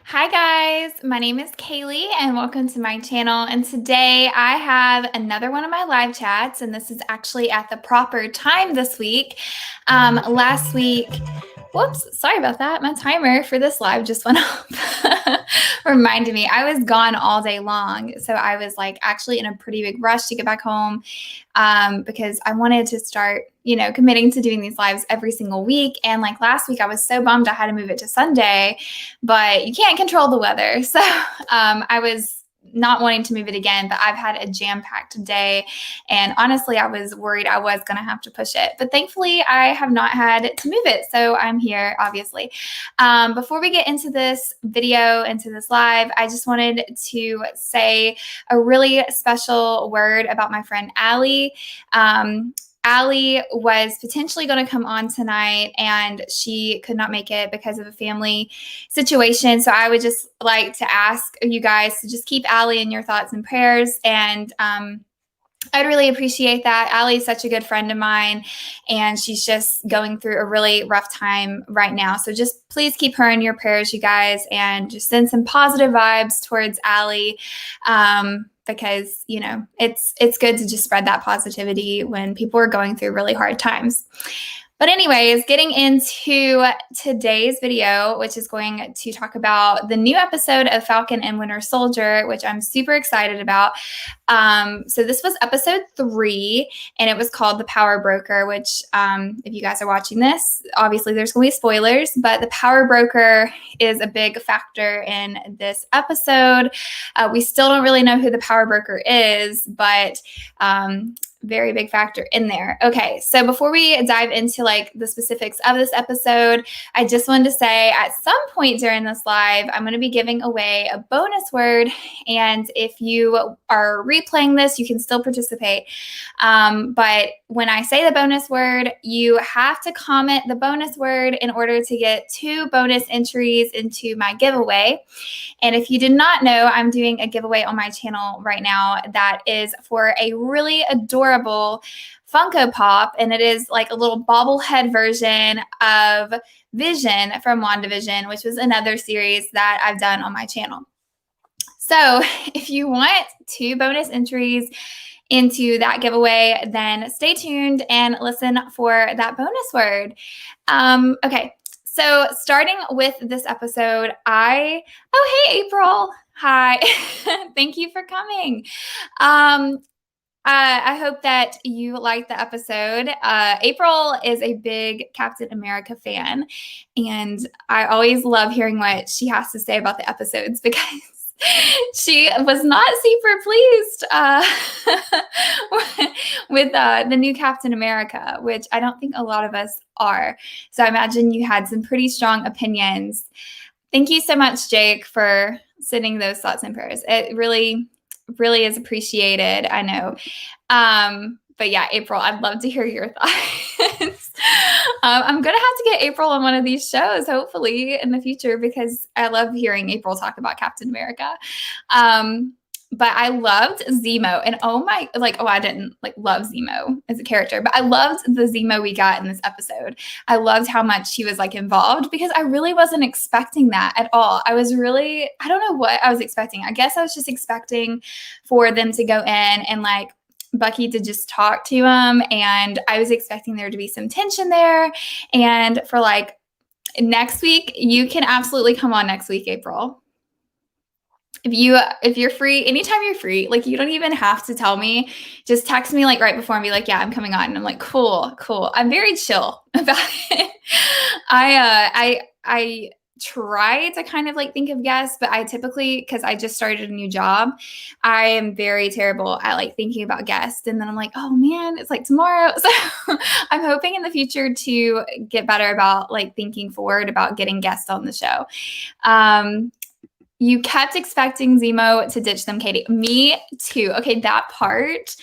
Hi guys, my name is Kaylee and welcome to my channel. And today I have another one of my live chats, and this is actually at the proper time this week. Last week, whoops, sorry about that. My timer for this live just went off. Reminded me I was gone all day long. So I was like actually in a pretty big rush to get back home because I wanted to start, committing to doing these lives every single week. And like last week, I was so bummed I had to move it to Sunday, but you can't control the weather. So I was not wanting to move it again, but I've had a jam-packed day. And honestly, I was worried I was going to have to push it. But thankfully, I have not had to move it. So I'm here, obviously. Before we get into this video, into this live, I just wanted to say a really special word about my friend Allie. Allie was potentially going to come on tonight, and she could not make it because of a family situation. So I would just like to ask you guys to just keep Allie in your thoughts and prayers. And I'd really appreciate that. Allie is such a good friend of mine, and she's just going through a really rough time right now. So just please keep her in your prayers, you guys, and just send some positive vibes towards Allie. Because it's good to just spread that positivity when people are going through really hard times. But anyways, getting into today's video, which is going to talk about the new episode of Falcon and Winter Soldier, which I'm super excited about. So this was episode 3, and it was called The Power Broker, which if you guys are watching this, obviously there's going to be spoilers, but the Power Broker is a big factor in this episode. We still don't really know who the Power Broker is, but very big factor in there. Okay, so before we dive into like the specifics of this episode, I just wanted to say at some point during this live, I'm going to be giving away a bonus word. And if you are replaying this, you can still participate. But when I say the bonus word, you have to comment the bonus word in order to get 2 bonus entries into my giveaway. And if you did not know, I'm doing a giveaway on my channel right now that is for a really adorable Funko Pop, and it is like a little bobblehead version of Vision from WandaVision, which was another series that I've done on my channel. So if you want 2 bonus entries into that giveaway, then stay tuned and listen for that bonus word. Okay. So starting with this episode, hey, April. Hi. Thank you for coming. I hope that you liked the episode. April is a big Captain America fan, and I always love hearing what she has to say about the episodes because she was not super pleased with the new Captain America, which I don't think a lot of us are. So I imagine you had some pretty strong opinions. Thank you so much, Jake, for sending those thoughts and prayers. It really, really is appreciated. I know. But yeah, April, I'd love to hear your thoughts. I'm going to have to get April on one of these shows, hopefully, in the future, because I love hearing April talk about Captain America. But I loved Zemo, and I didn't love Zemo as a character, but I loved the Zemo we got in this episode. I loved how much he was involved because I really wasn't expecting that at all. I don't know what I was expecting. I guess I was just expecting for them to go in and Bucky to just talk to him, and I was expecting there to be some tension there. And for next week, you can absolutely come on next week, April. If you're free, anytime you're free, you don't even have to tell me. Just text me right before and be like, yeah, I'm coming on. And I'm like, cool. I'm very chill about it. I try to kind of think of guests, but I typically, because I just started a new job, I am very terrible at thinking about guests. And then I'm like, oh man, it's tomorrow. So I'm hoping in the future to get better about thinking forward about getting guests on the show. You kept expecting Zemo to ditch them, Katie. Me too. Okay, that part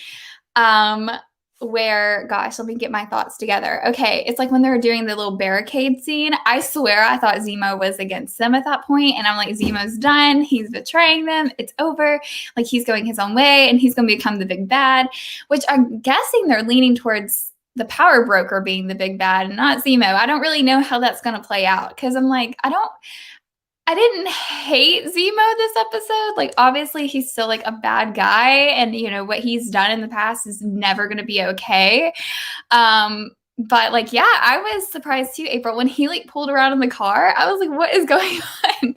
where, gosh, let me get my thoughts together. Okay, it's when they were doing the little barricade scene. I swear I thought Zemo was against them at that point, and I'm like, Zemo's done. He's betraying them. It's over. He's going his own way, and he's going to become the big bad, which I'm guessing they're leaning towards the power broker being the big bad and not Zemo. I don't really know how that's going to play out because I'm like, I I didn't hate Zemo this episode. Like, obviously, he's still like a bad guy, and you know what he's done in the past is never going to be okay. But like, yeah, I was surprised too, April, when he like pulled around in the car. I was like, what is going on?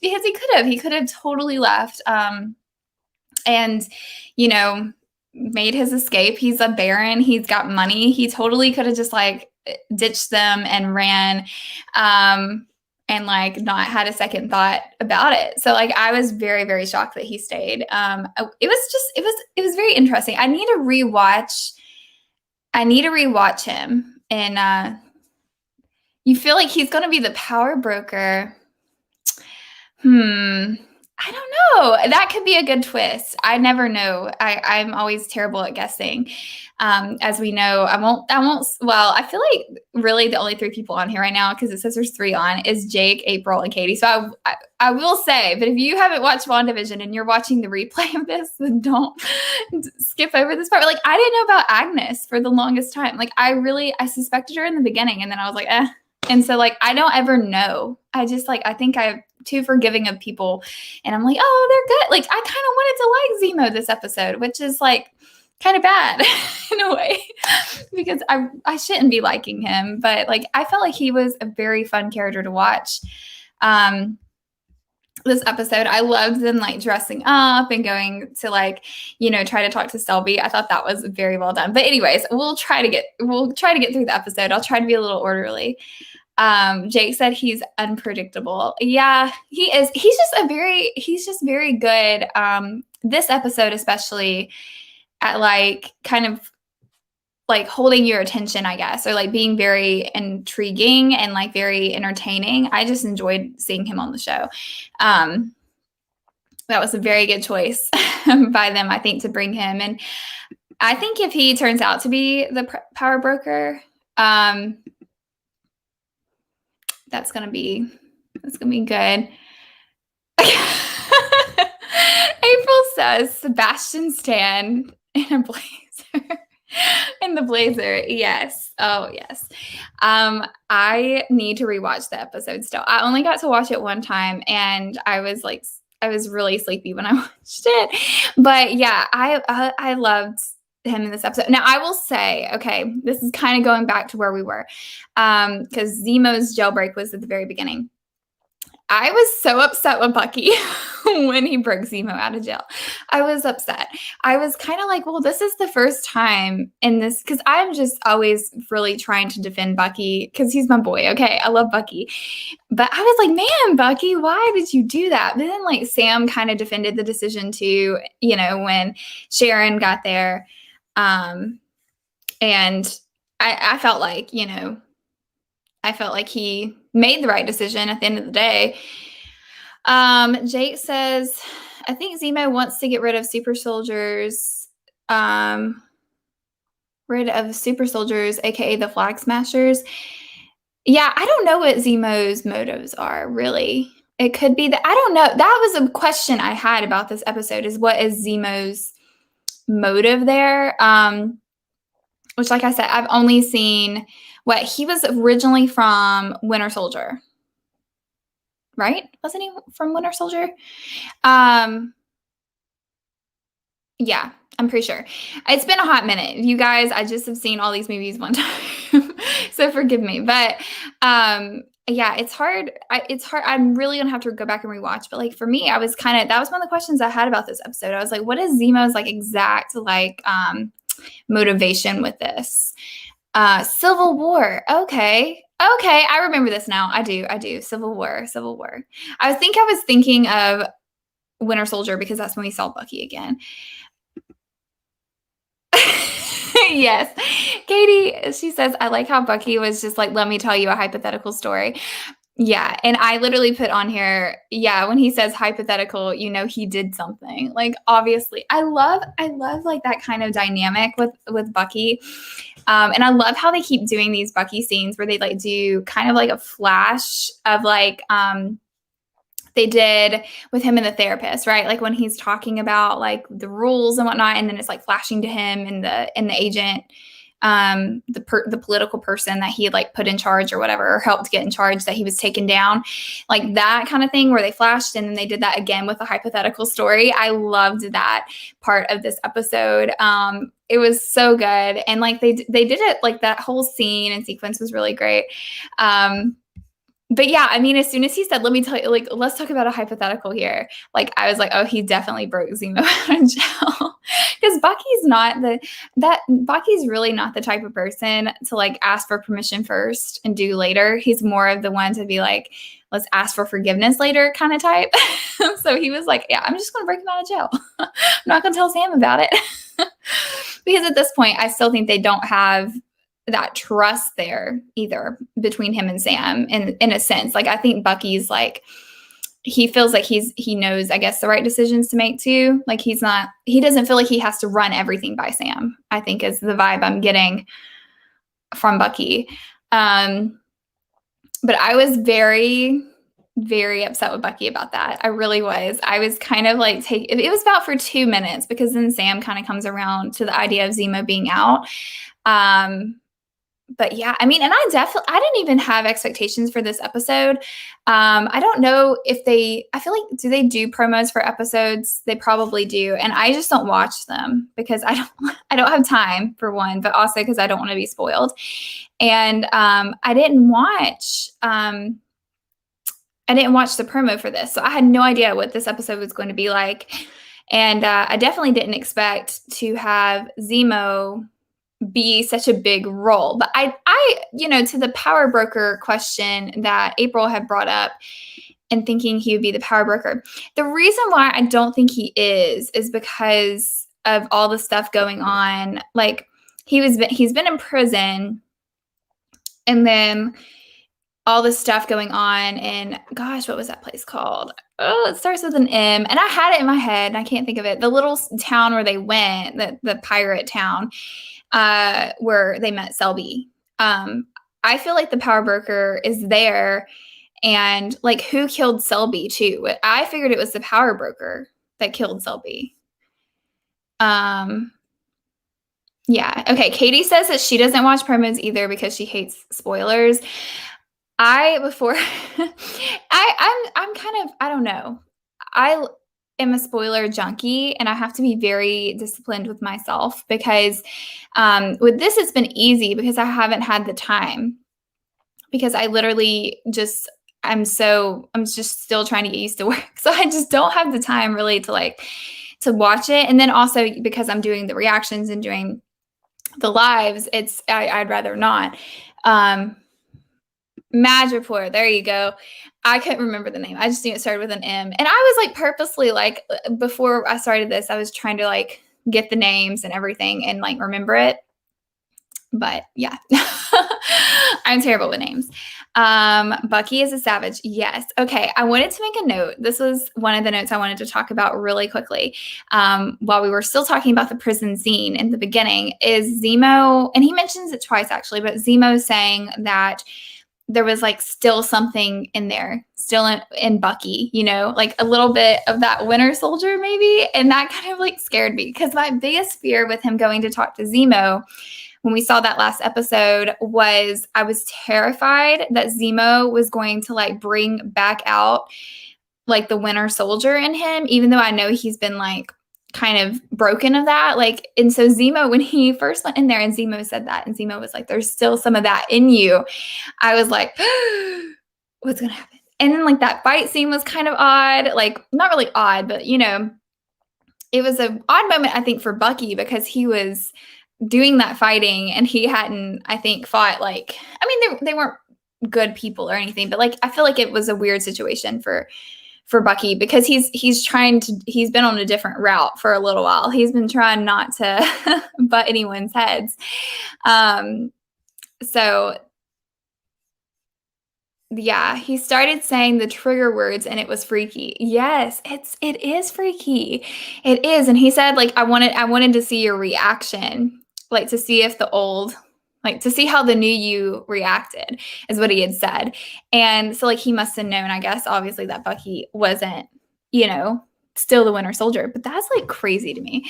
Because he could have totally left. And you know, made his escape. He's a baron. He's got money. He totally could have just like ditched them and ran. And like not had a second thought about it. So like I was very, very shocked that he stayed. It was very interesting. I need to rewatch him. And you feel like he's gonna be the power broker. I don't know. That could be a good twist. I never know. I'm always terrible at guessing. As we know, well, I feel like really the only 3 people on here right now, because it says there's 3 on, is Jake, April, and Katie. So I will say, but if you haven't watched WandaVision and you're watching the replay of this, then don't skip over this part. Like, I didn't know about Agnes for the longest time. Like, I suspected her in the beginning, and then I was like, eh. And so like, I don't ever know. I think I'm too forgiving of people. And I'm like, oh, they're good. Like, I kind of wanted to like Zemo this episode, which is like kind of bad in a way, because I shouldn't be liking him. But like, I felt like he was a very fun character to watch. This episode, I loved them like dressing up and going to like, you know, try to talk to Selby. I thought that was very well done. But anyways, we'll try to get through the episode. I'll try to be a little orderly. Jake said he's unpredictable. Yeah, he is. He's just very good. This episode, especially at like kind of like holding your attention, I guess, or like being very intriguing and like very entertaining. I just enjoyed seeing him on the show. That was a very good choice by them, I think, to bring him. And I think if he turns out to be the power broker, that's gonna be good. April says Sebastian Stan in a blazer. In the blazer, yes. Oh, yes. I need to rewatch the episode still. I only got to watch it one time, and I was really sleepy when I watched it. But yeah, I loved him in this episode. Now, I will say, okay, this is kind of going back to where we were, because Zemo's jailbreak was at the very beginning. I was so upset with Bucky when he broke Zemo out of jail. I was upset. I was kind of like, well, this is the first time in this, because I'm just always really trying to defend Bucky because he's my boy. Okay, I love Bucky. But I was like, man, Bucky, why did you do that? But then like Sam kind of defended the decision too, you know, when Sharon got there. And I felt like, you know, he made the right decision at the end of the day. Jake says, I think Zemo wants to get rid of super soldiers, aka the Flag Smashers. Yeah, I don't know what Zemo's motives are, really. It could be that, I don't know. That was a question I had about this episode, is what is Zemo's motive there? Which, like I said, I've only seen what he was originally from Winter Soldier, right? Wasn't he from Winter Soldier? Yeah, I'm pretty sure. It's been a hot minute. You guys, I just have seen all these movies one time, so forgive me. But yeah, it's hard. I'm really gonna have to go back and rewatch. But like for me, that was one of the questions I had about this episode. I was like, what is Zemo's like exact like motivation with this? Civil War. Okay, I remember this now. I do. Civil War. I was thinking of Winter Soldier because that's when we saw Bucky again. Yes. Katie, she says, I like how Bucky was just like, let me tell you a hypothetical story. Yeah. And I literally put on here, yeah, when he says hypothetical, you know, he did something. Like, obviously, I love like that kind of dynamic with Bucky. And I love how they keep doing these Bucky scenes where they like do kind of like a flash of like, they did with him and the therapist, right? Like when he's talking about like the rules and whatnot, and then it's like flashing to him and the agent the political person that he had like put in charge or whatever, or helped get in charge, that he was taken down, like that kind of thing where they flashed and then they did that again with a hypothetical story. I loved that part of this episode. It was so good. And like they did it, like that whole scene and sequence was really great. But yeah, I mean, as soon as he said, let me tell you, like, let's talk about a hypothetical here. Like, I was like, oh, he definitely broke Zemo out of jail. Because Bucky's really not the type of person to like ask for permission first and do later. He's more of the one to be like, let's ask for forgiveness later kind of type. So he was like, yeah, I'm just going to break him out of jail. I'm not going to tell Sam about it. Because at this point, I still think they don't have that trust there either between him and Sam in a sense. Like, I think Bucky's like, he feels like he knows, I guess, the right decisions to make too. Like he doesn't feel like he has to run everything by Sam, I think is the vibe I'm getting from Bucky. But I was very, very upset with Bucky about that. I really was. I was kind of like, it was about for 2 minutes, because then Sam kind of comes around to the idea of Zemo being out. But yeah, I mean, and I didn't even have expectations for this episode. I don't know if I feel like, do they do promos for episodes? They probably do. And I just don't watch them because I don't have time, for one, but also because I don't want to be spoiled. And I didn't watch the promo for this. So I had no idea what this episode was going to be like. And I definitely didn't expect to have Zemo be such a big role. But I to the power broker question that April had brought up, and thinking he would be the power broker, the reason why I don't think he is because of all the stuff going on. Like, he's been in prison, and then all this stuff going on, and gosh, what was that place called? Oh, it starts with an M, and I had it in my head and I can't think of it. The little town where they went, the pirate town, where they met Selby. I feel like the power broker is there, and like, who killed Selby too? I figured it was the power broker that killed Selby. Yeah. Okay. Katie says that she doesn't watch promos either because she hates spoilers. I'm kind of, I don't know. I am a spoiler junkie, and I have to be very disciplined with myself, because with this, it's been easy because I haven't had the time, because I literally I'm just still trying to get used to work. So I just don't have the time really to watch it. And then also because I'm doing the reactions and doing the lives, I'd rather not. Madripoor, there you go. I couldn't remember the name. I just knew it started with an M. And I was like, purposely, like, before I started this, I was trying to like get the names and everything and like remember it. But yeah, I'm terrible with names. Bucky is a savage. Yes. Okay. I wanted to make a note. This was one of the notes I wanted to talk about really quickly. While we were still talking about the prison scene in the beginning, is Zemo, and he mentions it twice actually, but Zemo saying that there was like still something in there, still in Bucky, like a little bit of that Winter Soldier maybe. And that kind of like scared me, because my biggest fear with him going to talk to Zemo when we saw that last episode was I was terrified that Zemo was going to like bring back out like the Winter Soldier in him, even though I know he's been like kind of broken of that. Like, and so Zemo, when he first went in there and Zemo said that, and Zemo was like, there's still some of that in you, I was like, what's going to happen? And then like that fight scene was kind of odd, like not really odd, but it was an odd moment, I think, for Bucky, because he was doing that fighting and he hadn't, I think, fought like, I mean, they weren't good people or anything, but like, I feel like it was a weird situation for Bucky, because he's been on a different route for a little while. He's been trying not to butt anyone's heads. So yeah, he started saying the trigger words and it was freaky. Yes, it is freaky. It is. And he said, like, I wanted to see your reaction, like to see if to see how the new you reacted, is what he had said. And so like he must have known, I guess, obviously, that Bucky wasn't, still the Winter Soldier. But that's like crazy to me.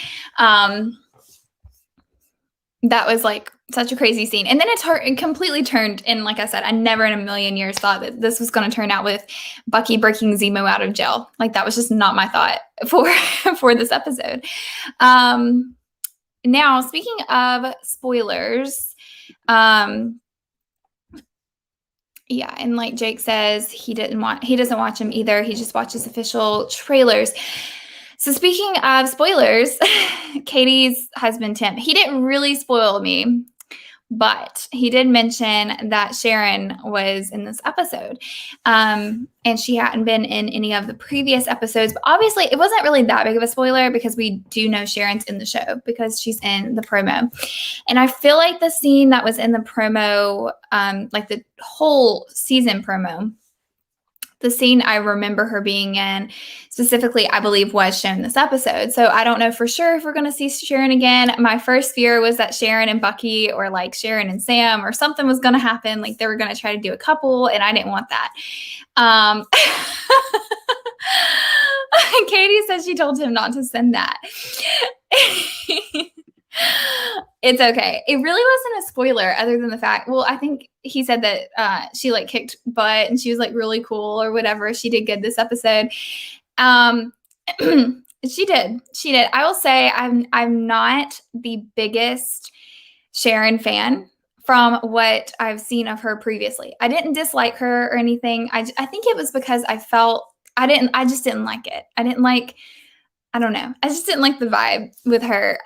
that was like such a crazy scene. And then it completely turned. And like I said, I never in a million years thought that this was going to turn out with Bucky breaking Zemo out of jail. Like that was just not my thought for for this episode. Now, speaking of spoilers, yeah, and like Jake says, he doesn't watch them either. He just watches official trailers. So speaking of spoilers, Katie's husband, Tim, he didn't really spoil me, but he did mention that Sharon was in this episode. And she hadn't been in any of the previous episodes, but obviously it wasn't really that big of a spoiler because we do know Sharon's in the show because she's in the promo. And I feel like the scene that was in the promo, like the whole season promo, the scene I remember her being in specifically, I believe, was shown this episode. So I don't know for sure if we're going to see Sharon again. My first fear was that Sharon and Bucky, or like Sharon and Sam, or something was going to happen. Like they were going to try to do a couple, and I didn't want that. Katie says she told him not to send that. It's okay. It really wasn't a spoiler other than the fact, well, I think he said that she like kicked butt and she was like really cool or whatever. She did good this episode. She did. I will say I'm not the biggest Sharon fan from what I've seen of her previously. I didn't dislike her or anything. I think it was because I just didn't like it. I don't know. I just didn't like the vibe with her.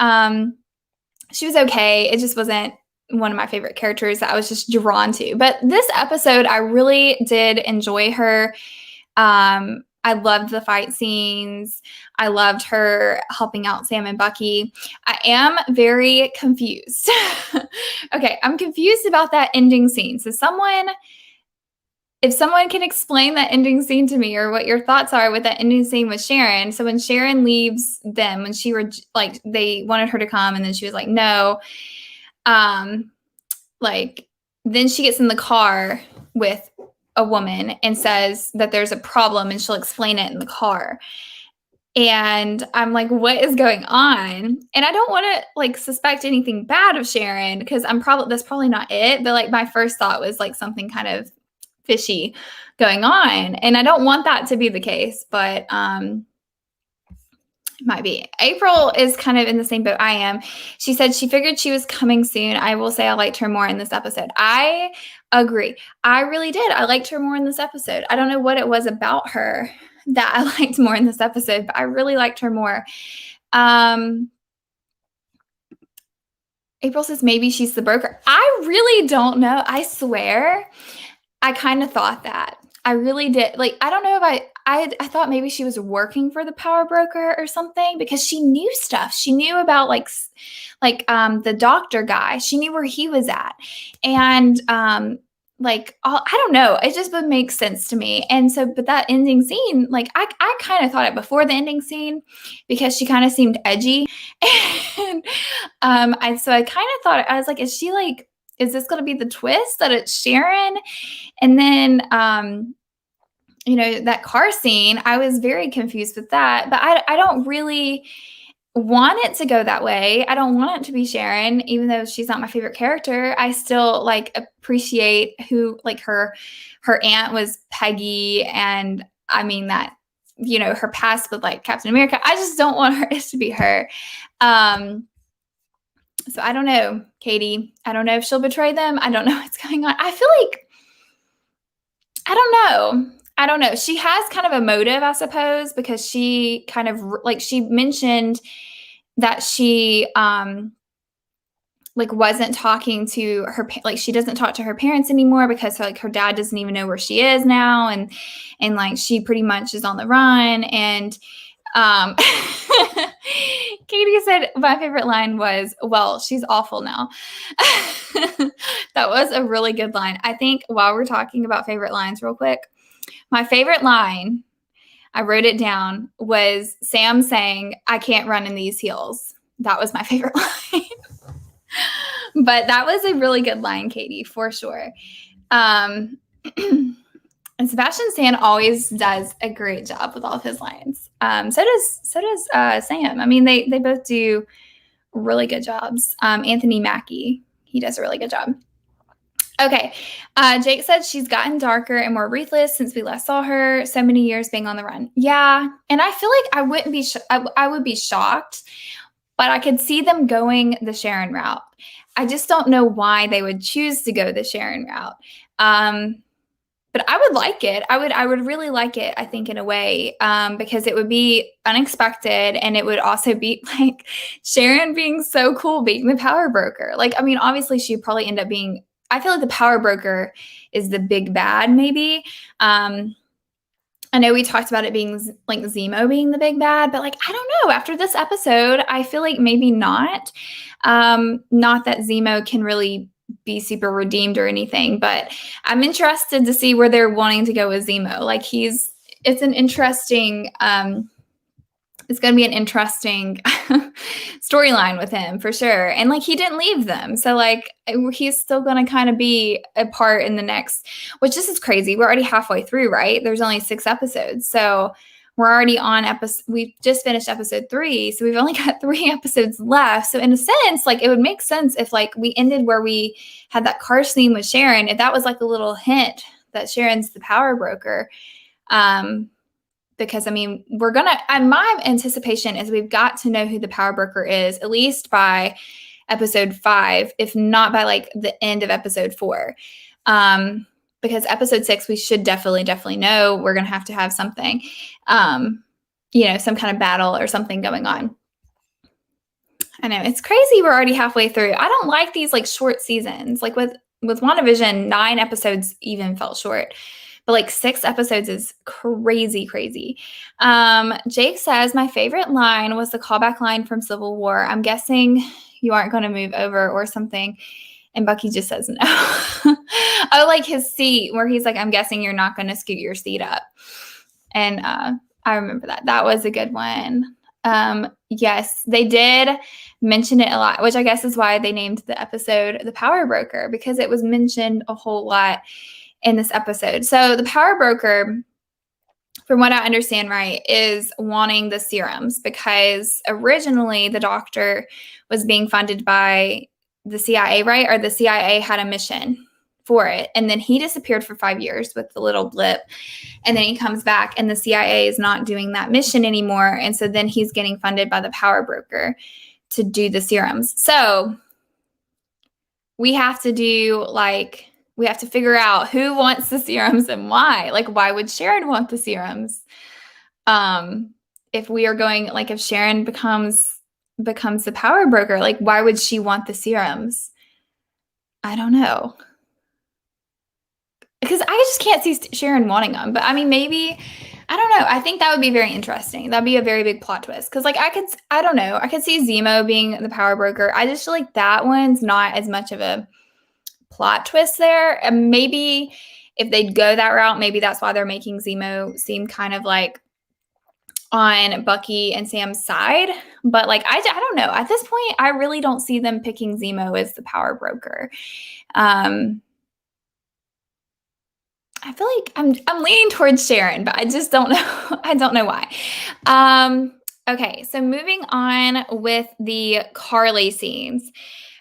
She was okay. It just wasn't one of my favorite characters that I was just drawn to. But this episode, I really did enjoy her. I loved the fight scenes. I loved her helping out Sam and Bucky. I am very confused. Okay, I'm confused about that ending scene. So if someone can explain that ending scene to me, or what your thoughts are with that ending scene with Sharon. So when Sharon leaves them, when they wanted her to come and then she was like, no, like then she gets in the car with a woman and says that there's a problem and she'll explain it in the car. And I'm like, what is going on? And I don't want to like suspect anything bad of Sharon because that's probably not it. But like my first thought was like something kind of fishy going on. And I don't want that to be the case, but it might be. April is kind of in the same boat I am. She said she figured she was coming soon. I will say I liked her more in this episode. I agree. I really did. I liked her more in this episode. I don't know what it was about her that I liked more in this episode, but I really liked her more. April says maybe she's the broker. I really don't know. I swear I kind of thought that. I really did. Like, I don't know if I thought maybe she was working for the power broker or something because she knew stuff. She knew about the doctor guy. She knew where he was at. And I don't know. It just would make sense to me. And so, but that ending scene, like I kind of thought it before the ending scene because she kind of seemed edgy. And I kind of thought, I was like, is this going to be the twist that it's Sharon? And then, that car scene, I was very confused with that, but I don't really want it to go that way. I don't want it to be Sharon, even though she's not my favorite character. I still appreciate who her aunt was Peggy. And I mean that, her past with Captain America, I just don't want it to be her. So I don't know, Katie. I don't know if she'll betray them. I don't know what's going on. I feel like, I don't know. She has kind of a motive, I suppose, because she kind of she mentioned that she wasn't talking to her, she doesn't talk to her parents anymore because her dad doesn't even know where she is now. And she pretty much is on the run. And Katie said my favorite line was, well, she's awful now. That was a really good line. I think while we're talking about favorite lines real quick, my favorite line, I wrote it down, was Sam saying, I can't run in these heels. That was my favorite line. But that was a really good line, Katie, for sure. And Sebastian Stan always does a great job with all of his lines. So does Sam. I mean, they both do really good jobs. Anthony Mackie, he does a really good job. Okay. Jake said she's gotten darker and more ruthless since we last saw her. So many years being on the run. Yeah. And I feel like I wouldn't be, I would be shocked, but I could see them going the Sharon route. I just don't know why they would choose to go the Sharon route. But I would like it. I would really like it, I think, in a way, because it would be unexpected, and it would also be like Sharon being so cool, being the power broker. Like, I mean, obviously she'd probably end up being, I feel like the power broker is the big bad, maybe. I know we talked about it being like Zemo being the big bad, but like, I don't know. After this episode, I feel like maybe not. Not that Zemo can really be super redeemed or anything, but I'm interested to see where they're wanting to go with Zemo. Like it's an interesting, it's going to be an interesting storyline with him for sure. And like, he didn't leave them. So like, he's still going to kind of be a part in the next, which this is crazy. We're already halfway through, right? There's only 6 episodes. So we're already on we just finished episode 3. So we've only got 3 episodes left. So in a sense, like it would make sense if like we ended where we had that car scene with Sharon, if that was like a little hint that Sharon's the power broker. Because I mean, my anticipation is we've got to know who the power broker is, at least by episode 5, if not by like the end of episode 4. Because episode 6, we should definitely know. We're going to have something, some kind of battle or something going on. I know it's crazy. We're already halfway through. I don't like these like short seasons. Like with WandaVision, 9 episodes even felt short. But like 6 episodes is crazy. Jake says, my favorite line was the callback line from Civil War. I'm guessing you aren't going to move over or something. And Bucky just says no. Oh, like his seat where he's like, I'm guessing you're not going to scoot your seat up. And I remember that. That was a good one. Yes, they did mention it a lot, which I guess is why they named the episode The Power Broker, because it was mentioned a whole lot in this episode. So the power broker, from what I understand, right, is wanting the serums because originally the doctor was being funded by the CIA, right? Or the CIA had a mission for it. And then he disappeared for 5 years with the little blip. And then he comes back and the CIA is not doing that mission anymore. And so then he's getting funded by the power broker to do the serums. So we have to figure out who wants the serums and why. Like, why would Sharon want the serums? If we are going, like, if Sharon becomes the power broker, like, why would she want the serums? I don't know. Because I just can't see Sharon wanting them. But I mean, maybe, I don't know. I think that would be very interesting. That'd be a very big plot twist. Because like, I don't know. I could see Zemo being the power broker. I just feel like that one's not as much of a plot twist there. And maybe if they'd go that route, maybe that's why they're making Zemo seem kind of like on Bucky and Sam's side. But like, I don't know. At this point, I really don't see them picking Zemo as the power broker. I feel like I'm leaning towards Sharon, but I just don't know. I don't know why. Okay, so moving on with the Carly scenes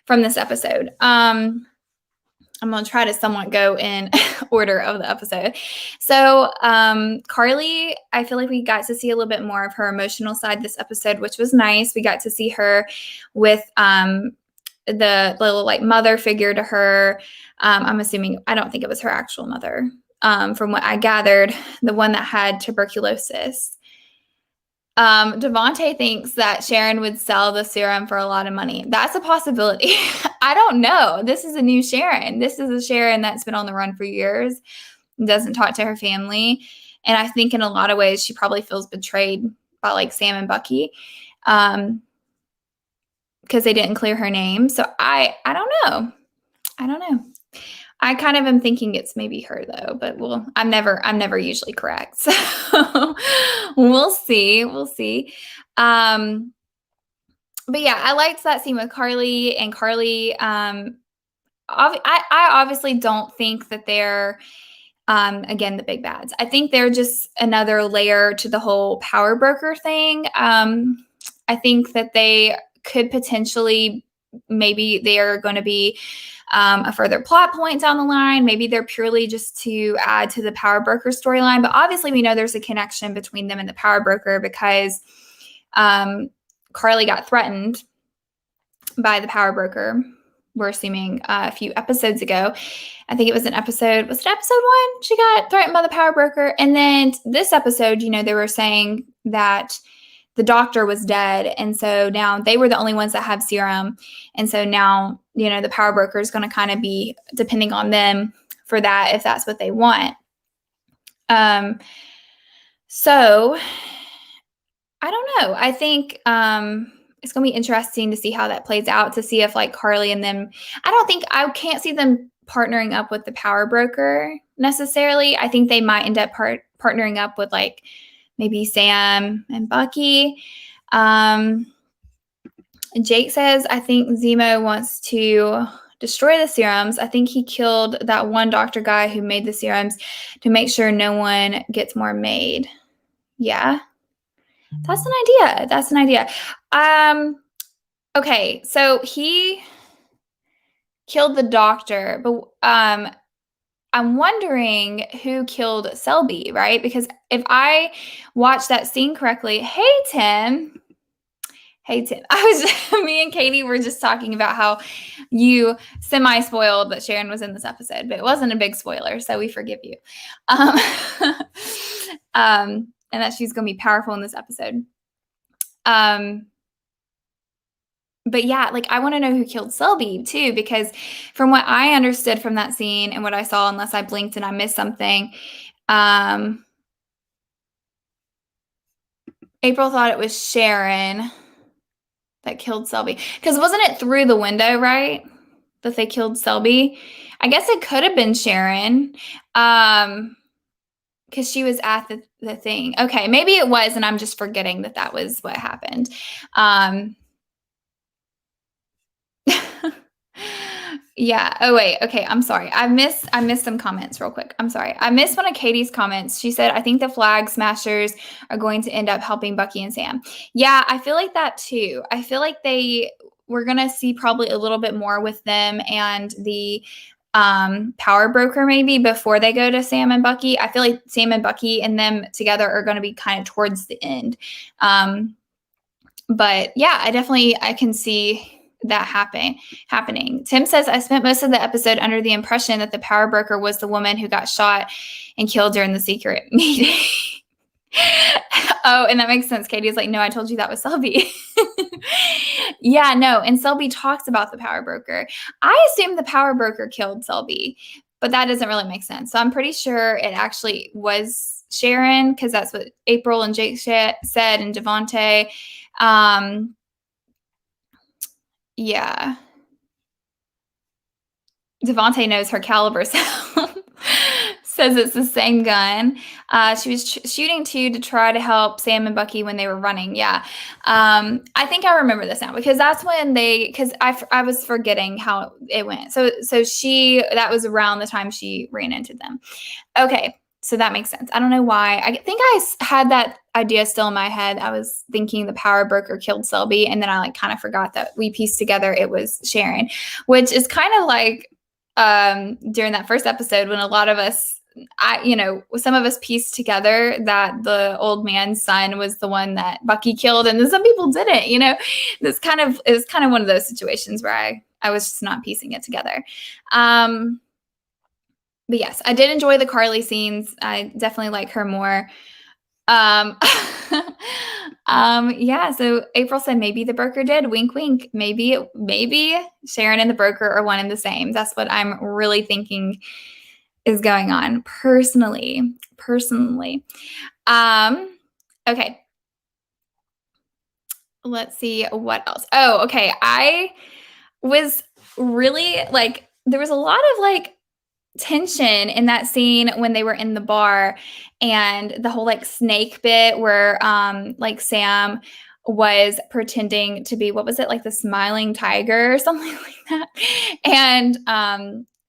from this episode. I'm going to try to somewhat go in order of the episode. So Carly, I feel like we got to see a little bit more of her emotional side this episode, which was nice. We got to see her with the little like mother figure to her. I'm assuming, I don't think it was her actual mother. From what I gathered, the one that had tuberculosis. Devontae thinks that Sharon would sell the serum for a lot of money. That's a possibility. I don't know. This is a new Sharon. This is a Sharon that's been on the run for years, doesn't talk to her family. And I think in a lot of ways, she probably feels betrayed by like Sam and Bucky because they didn't clear her name. So I don't know. I kind of am thinking it's maybe her though, but I'm never usually correct. So we'll see. But yeah, I liked that scene with Carly and Carly. I obviously don't think that they're, again, the big bads. I think they're just another layer to the whole power broker thing. I think that they could potentially, maybe they're going to be a further plot point down the line. Maybe they're purely just to add to the power broker storyline. But obviously we know there's a connection between them and the power broker because Carly got threatened by the power broker. We're assuming a few episodes ago. I think it was episode 1? She got threatened by the power broker. And then this episode, they were saying that the doctor was dead. And so now they were the only ones that have serum. And so now, the power broker is going to kind of be depending on them for that, if that's what they want. So I don't know. I think it's going to be interesting to see how that plays out, to see if like Carly and them, I can't see them partnering up with the power broker necessarily. I think they might end up partnering up with like maybe Sam and Bucky. Jake says, I think Zemo wants to destroy the serums. I think he killed that one doctor guy who made the serums to make sure no one gets more made. Yeah. That's an idea. Okay, so he killed the doctor, but I'm wondering who killed Selby, right? Because if I watched that scene correctly, hey Tim, me and Katie were just talking about how you semi-spoiled that Sharon was in this episode, but it wasn't a big spoiler, so we forgive you. And that she's going to be powerful in this episode. But yeah, like I want to know who killed Selby too, because from what I understood from that scene and what I saw, unless I blinked and I missed something, April thought it was Sharon that killed Selby. Because wasn't it through the window, right? That they killed Selby? I guess it could have been Sharon. Because she was at the thing. Okay, maybe it was, and I'm just forgetting that was what happened. Yeah. Oh, wait. Okay. I'm sorry. I missed some comments real quick. I'm sorry. I missed one of Katie's comments. She said, I think the Flag Smashers are going to end up helping Bucky and Sam. Yeah, I feel like that too. I feel like we're going to see probably a little bit more with them and the power broker maybe before they go to Sam and Bucky. I feel like Sam and Bucky and them together are going to be kind of towards the end. But yeah, I can see that happening. Tim says, I spent most of the episode under the impression that the power broker was the woman who got shot and killed during the secret meeting. Oh, and that makes sense. Katie's like, no, I told you that was Selby. Yeah, no. And Selby talks about the power broker. I assume the power broker killed Selby, but that doesn't really make sense. So I'm pretty sure it actually was Sharon, because that's what April and Jake said, and Devontae. Yeah. Devontae knows her caliber sound. Says it's the same gun. She was shooting to try to help Sam and Bucky when they were running. Yeah. I think I remember this now, because that's when because I was forgetting how it went. So that was around the time she ran into them. Okay. So that makes sense. I don't know why. I think I had that idea still in my head. I was thinking the power broker killed Selby, and then I kind of forgot that we pieced together it was Sharon, which is kind of like during that first episode when a lot of us, some of us pieced together that the old man's son was the one that Bucky killed, and then some people didn't. This is kind of one of those situations where I was just not piecing it together. But yes, I did enjoy the Carly scenes. I definitely like her more. Yeah, so April said maybe the broker did. Wink, wink. Maybe Sharon and the broker are one and the same. That's what I'm really thinking is going on personally. Okay. Let's see what else. Oh, okay. I was really there was a lot of tension in that scene when they were in the bar, and the whole snake bit where Sam was pretending to be, what was it, the smiling tiger or something like that, and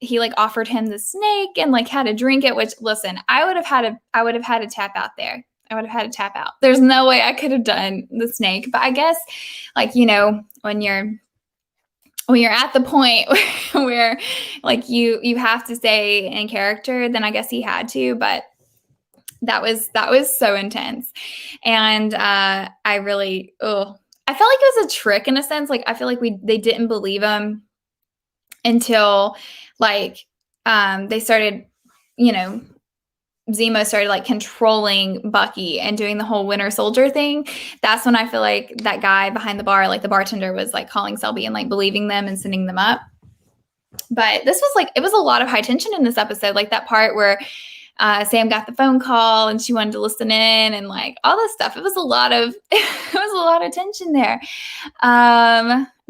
he offered him the snake and had to drink it, which, listen, I would have had to tap out there. I would have had to tap out. There's no way I could have done the snake. But I guess, like, when you're at the point where like you have to stay in character, then I guess he had to. But that was so intense. And I really, I felt like it was a trick in a sense. Like, I feel like they didn't believe him until like they started, Zemo started like controlling Bucky and doing the whole Winter Soldier thing. That's when I feel like that guy behind the bar, like the bartender, was like calling Selby and like believing them and sending them up. But this was like, it was a lot of high tension in this episode. Like that part where Sam got the phone call and she wanted to listen in and like all this stuff. It was a lot of tension there.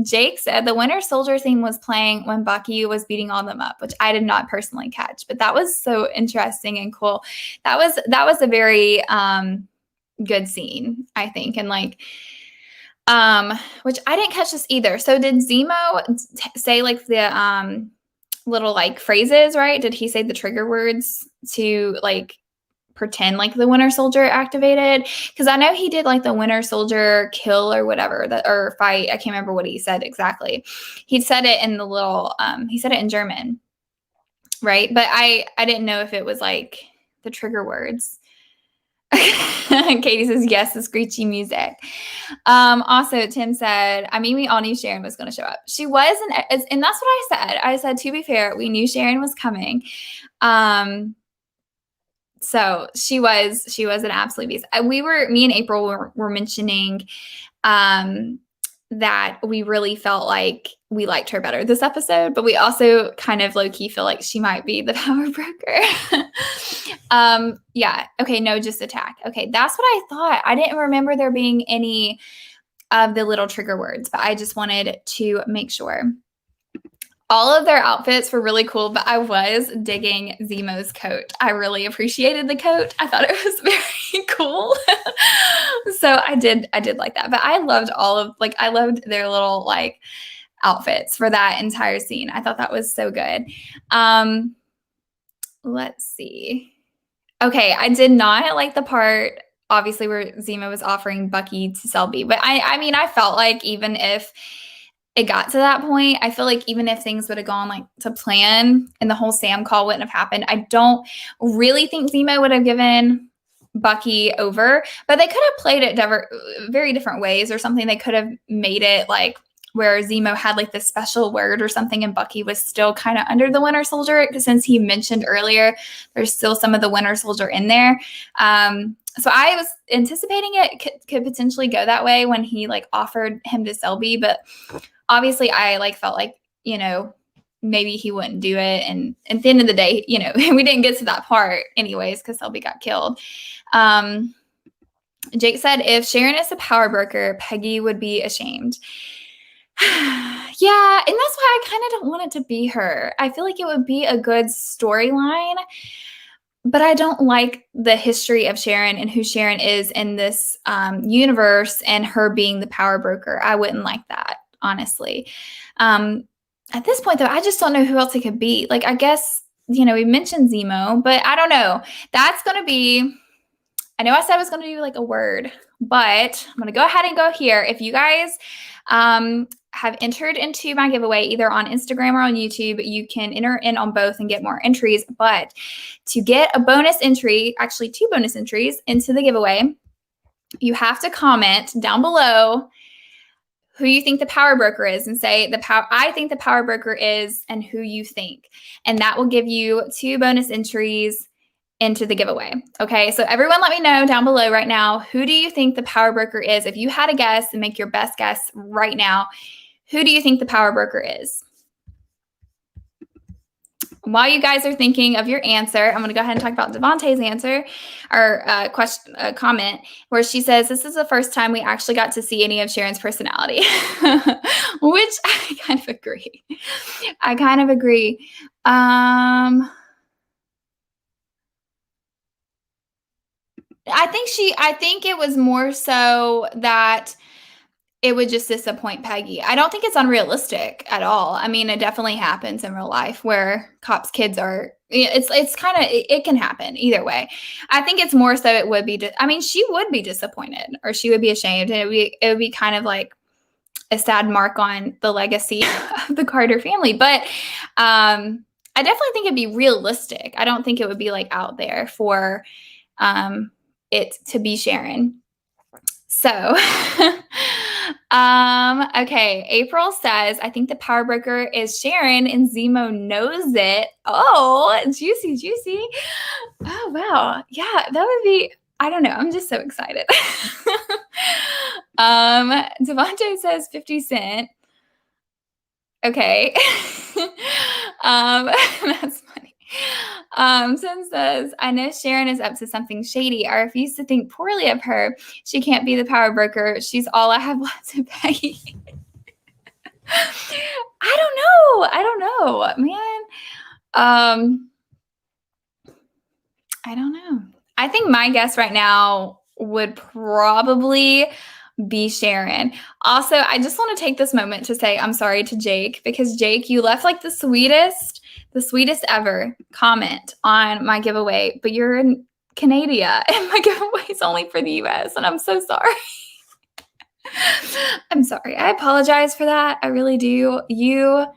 Jake said the Winter Soldier theme was playing when Bucky was beating all them up, which I did not personally catch, but that was so interesting and cool. That was a very good scene, I think. And like, which I didn't catch this either. So did Zemo say like the little like phrases, right? Did he say the trigger words to like pretend like the Winter Soldier activated? Because I know he did like the Winter Soldier kill or whatever, or fight. I can't remember what he said exactly. He said it in the little, he said it in German, right? But I didn't know if it was like the trigger words. Katie says, yes, the screechy music. Also, Tim said, I mean, we all knew Sharon was going to show up. She was, and that's what I said. I said, to be fair, we knew Sharon was coming. So she was an absolute beast. Me and April were mentioning, that we really felt like we liked her better this episode, but we also kind of low-key feel like she might be the power broker. Yeah. Okay. No, just attack. Okay. That's what I thought. I didn't remember there being any of the little trigger words, but I just wanted to make sure. All of their outfits were really cool, but I was digging Zemo's coat. I really appreciated the coat. I thought it was very cool. So I did like that. But I loved I loved their little like outfits for that entire scene. I thought that was so good. Let's see. Okay, I did not like the part, obviously, where Zemo was offering Bucky to Selby. But I mean, I felt like even if it got to that point, I feel like even if things would have gone like to plan and the whole Sam call wouldn't have happened, I don't really think Zemo would have given Bucky over. But they could have played it very different ways or something. They could have made it like where Zemo had like this special word or something and Bucky was still kind of under the Winter Soldier, since he mentioned earlier there's still some of the Winter Soldier in there. So I was anticipating it could potentially go that way when he like offered him to Selby, but obviously I like felt like, maybe he wouldn't do it. And at the end of the day, we didn't get to that part anyways, because Selby got killed. Jake said, if Sharon is a power broker, Peggy would be ashamed. Yeah, and that's why I kind of don't want it to be her. I feel like it would be a good storyline, but I don't like the history of Sharon and who Sharon is in this universe and her being the power broker. I wouldn't like that, honestly. At this point, though, I just don't know who else it could be. Like, I guess, we mentioned Zemo, but I don't know. That's going to be, I know I said I was going to do like a word, but I'm going to go ahead and go here. If you guys have entered into my giveaway either on Instagram or on YouTube, you can enter in on both and get more entries. But to get a bonus entry, actually 2 bonus entries into the giveaway, you have to comment down below who you think the power broker is and say I think the power broker is and who you think. And that will give you 2 bonus entries into the giveaway. Okay, so everyone let me know down below right now, who do you think the power broker is? If you had a guess and make your best guess right now, who do you think the power broker is? While you guys are thinking of your answer, I'm going to go ahead and talk about Devontae's answer or comment where she says, this is the first time we actually got to see any of Sharon's personality, which I kind of agree. I think it was more so that it would just disappoint Peggy. I don't think it's unrealistic at all. I mean, it definitely happens in real life where cops' kids are. It's kind of it can happen either way. I think it's more so it would be. I mean, she would be disappointed or she would be ashamed, and it would be kind of like a sad mark on the legacy of the Carter family. But I definitely think it'd be realistic. I don't think it would be like out there for it to be Sharon. So, okay. April says, I think the power broker is Sharon and Zemo knows it. Oh, juicy, juicy. Oh, wow. Yeah, that would be, I don't know. I'm just so excited. Devontae says 50 Cent. Okay. That's funny. Sin says, I know Sharon is up to something shady. I refuse to think poorly of her. She can't be the power broker. She's all I have left to pay. I don't know, man. I don't know. I think my guess right now would probably be Sharon. Also, I just want to take this moment to say I'm sorry to Jake, because Jake, you left like the sweetest ever comment on my giveaway, but you're in Canada and my giveaway is only for the US, and I'm so sorry. I'm sorry. I apologize for that. I really do. You're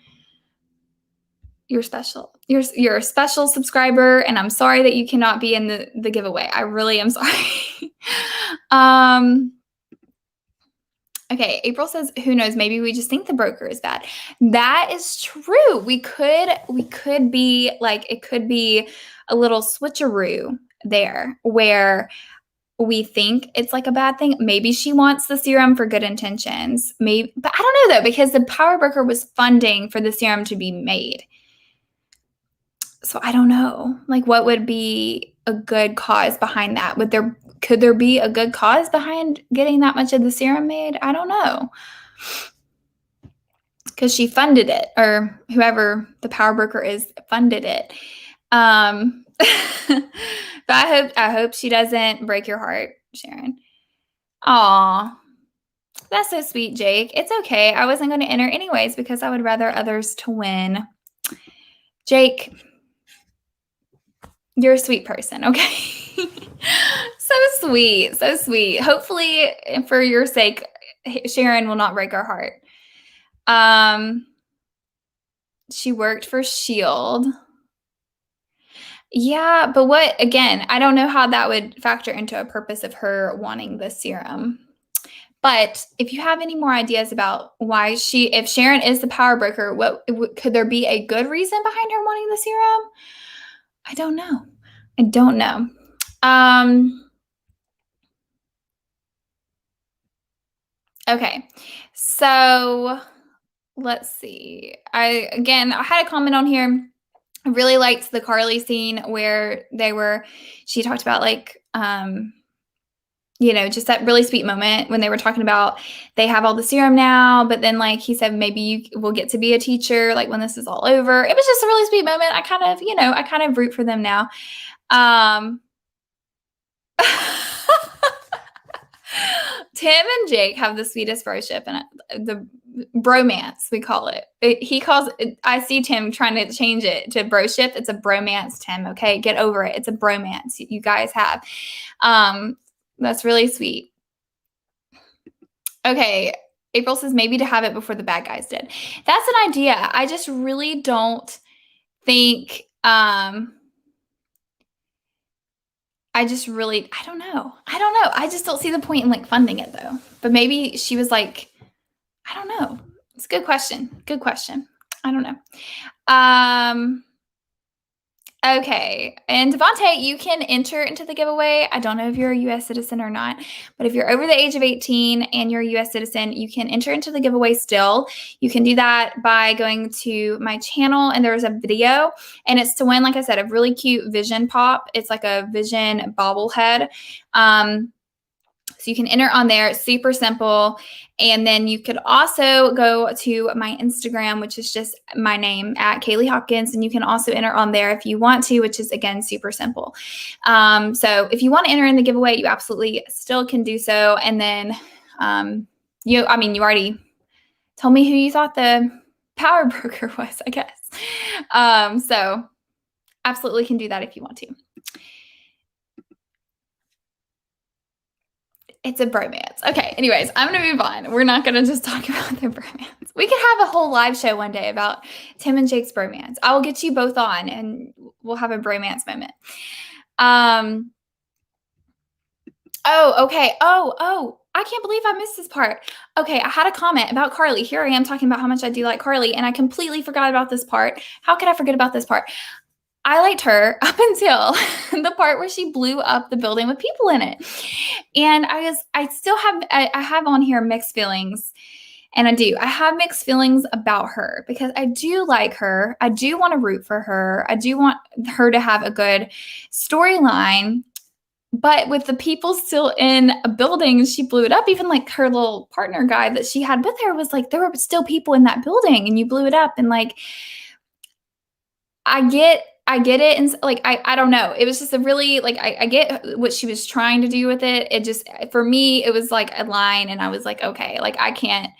special. You're a special subscriber, and I'm sorry that you cannot be in the giveaway. I really am sorry. Okay, April says, who knows, maybe we just think the broker is bad. That is true. We could be like, it could be a little switcheroo there where we think it's like a bad thing. Maybe she wants the serum for good intentions. Maybe, but I don't know though, because the power broker was funding for the serum to be made. So I don't know, like what would be a good cause behind that? Could there be a good cause behind getting that much of the serum made? I don't know. Because she funded it, or whoever the power broker is funded it. But I hope she doesn't break your heart, Sharon. Aw. That's so sweet, Jake. It's okay. I wasn't going to enter anyways because I would rather others to win. Jake, you're a sweet person, okay? So sweet, so sweet. Hopefully, for your sake, Sharon will not break our heart. She worked for S.H.I.E.L.D. Yeah, but again, I don't know how that would factor into a purpose of her wanting the serum. But if you have any more ideas about why if Sharon is the power broker, could there be a good reason behind her wanting the serum? I don't know. Okay, so let's see. I had a comment on here. I really liked the Carly scene where she talked about like, just that really sweet moment when they were talking about they have all the serum now, but then like he said, maybe you will get to be a teacher like when this is all over. It was just a really sweet moment. I kind of root for them now. Tim and Jake have the sweetest broship, and the bromance, we call it. I see Tim trying to change it to broship. It's a bromance, Tim. Okay, get over it. It's a bromance you guys have. That's really sweet. Okay, April says maybe to have it before the bad guys did. That's an idea. I just really don't think. I don't know. I just don't see the point in like funding it though. But maybe she was like, I don't know. It's a good question. I don't know. Okay. And Devontae, you can enter into the giveaway. I don't know if you're a U.S. citizen or not, but if you're over the age of 18 and you're a U.S. citizen, you can enter into the giveaway still. You can do that by going to my channel, and there's a video, and it's to win, like I said, a really cute Vision pop. It's like a Vision bobblehead. So you can enter on there. It's super simple. And then you could also go to my Instagram, which is just my name at Kaylee Hopkins. And you can also enter on there if you want to, which is, again, super simple. So if you want to enter in the giveaway, you absolutely still can do so. And then you already told me who you thought the power broker was, I guess. So absolutely can do that if you want to. It's a bromance. Okay, anyways, I'm going to move on. We're not going to just talk about their bromance. We could have a whole live show one day about Tim and Jake's bromance. I will get you both on and we'll have a bromance moment. Oh, okay. Oh, I can't believe I missed this part. Okay, I had a comment about Carly. Here I am talking about how much I do like Carly, and I completely forgot about this part. How could I forget about this part? I liked her up until the part where she blew up the building with people in it. And I still have, I have on here mixed feelings. And I have mixed feelings about her because I do like her. I do want to root for her. I do want her to have a good storyline. But with the people still in a building, she blew it up. Even like her little partner guy that she had with her was like, there were still people in that building and you blew it up. And like, I get it. And like, I don't know. It was just a really, like, I get what she was trying to do with it. It just, for me, it was like a line and I was like, okay, like I can't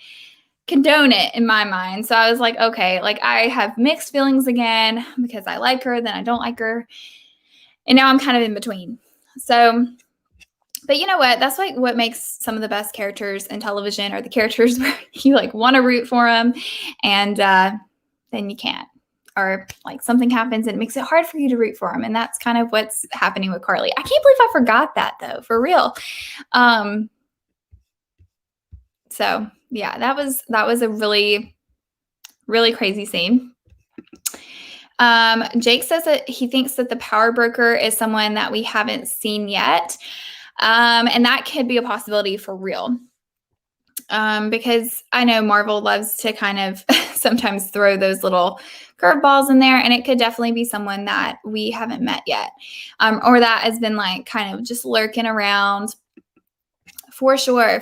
condone it in my mind. So I was like, okay, like I have mixed feelings again because I like her, then I don't like her. And now I'm kind of in between. So, but you know what? That's like what makes some of the best characters in television are the characters where you like want to root for them and then you can't. Or like something happens and it makes it hard for you to root for them. And that's kind of what's happening with Carly. I can't believe I forgot that though, for real. So yeah, that was a really, really crazy scene. Jake says that he thinks that the power broker is someone that we haven't seen yet. And that could be a possibility for real. Because I know Marvel loves to kind of sometimes throw those little curveballs in there, and it could definitely be someone that we haven't met yet, or that has been like kind of just lurking around. For sure.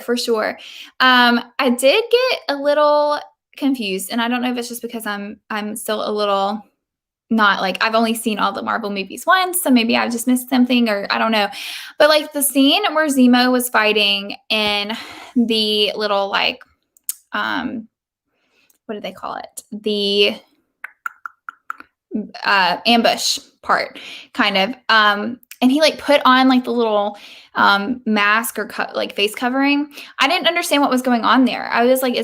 I did get a little confused, and I don't know if it's just because I'm still a little not like I've only seen all the Marvel movies once, so maybe I've just missed something or I don't know. But like the scene where Zemo was fighting in the little like what do they call it? The ambush part kind of and he like put on like the little mask or like face covering. I didn't understand what was going on there. I was like,